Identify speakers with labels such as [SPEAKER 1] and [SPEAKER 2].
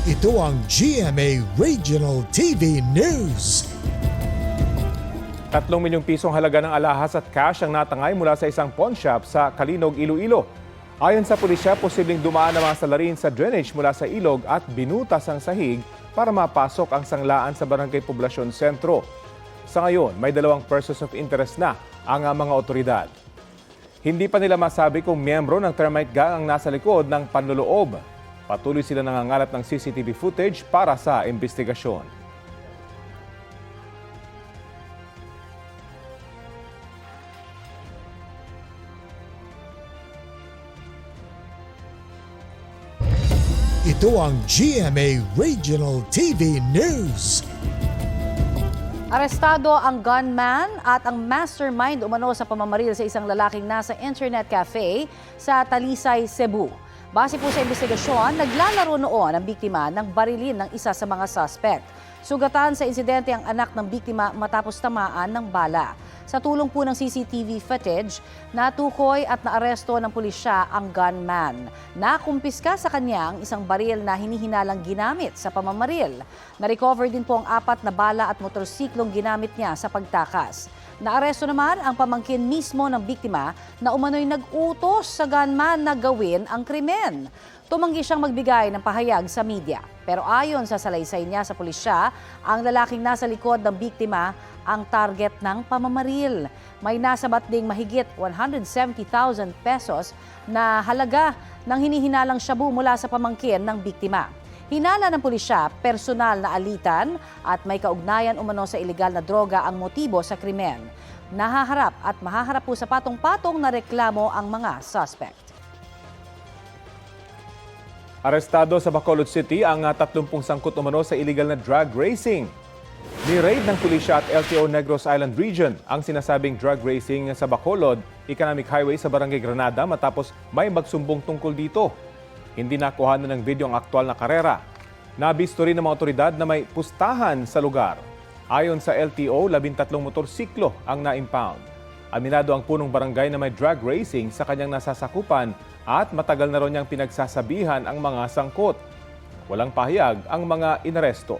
[SPEAKER 1] Ito ang GMA Regional TV News.
[SPEAKER 2] 3 milyong pisong halaga ng alahas at cash ang natangay mula sa isang pawn shop sa Kalinog, Iloilo. Ayon sa pulisya, posibleng dumaan ang mga salarin sa drainage mula sa ilog at binutas ang sahig para mapasok ang sanglaan sa Barangay Poblacion Sentro. Sa ngayon, may 2 persons of interest na ang mga otoridad. Hindi pa nila masabi kung miyembro ng termite gang ang nasa likod ng panloloob. Patuloy sila nangangalap ng CCTV footage para sa investigasyon.
[SPEAKER 1] Ito ang GMA Regional TV News.
[SPEAKER 3] Arestado ang gunman at ang mastermind umano sa pamamaril sa isang lalaking nasa internet cafe sa Talisay, Cebu. Base po sa investigasyon, naglalaro noon ang biktima ng barilin ng isa sa mga suspect. Sugatan sa insidente ang anak ng biktima matapos tamaan ng bala. Sa tulong po ng CCTV footage, natukoy at naaresto ng pulisya ang gunman. Nakumpiska sa kanya ang isang baril na hinihinalang ginamit sa pamamaril. Na-recover din po ang 4 na bala at motorsiklong ginamit niya sa pagtakas. Naaresto naman ang pamangkin mismo ng biktima na umano'y nag-utos sa gunman na gawin ang krimen. Tumanggi siyang magbigay ng pahayag sa media. Pero ayon sa salaysay niya sa pulisya, ang lalaking nasa likod ng biktima ang target ng pamamaril. May nasabat ding mahigit 170,000 pesos na halaga ng hinihinalang shabu mula sa pamangkin ng biktima. Hinala ng pulisya, personal na alitan at may kaugnayan umano sa ilegal na droga ang motibo sa krimen. Nahaharap at mahaharap po sa patong-patong na reklamo ang mga suspect.
[SPEAKER 2] Arestado sa Bacolod City ang 30 sangkot umano sa illegal na drug racing. Ni-raid ng pulisya at LTO Negros Island Region ang sinasabing drug racing sa Bacolod Economic Highway sa Barangay Granada matapos may magsumbong tungkol dito. Hindi nakuha na ng video ang aktwal na karera. Nabisto rin ng mga otoridad na may pustahan sa lugar. Ayon sa LTO, 13 motorsiklo ang na-impound. Aminado ang punong barangay na may drug racing sa kanyang nasasakupan at matagal na ron niyang pinagsasabihan ang mga sangkot. Walang pahayag ang mga inaresto.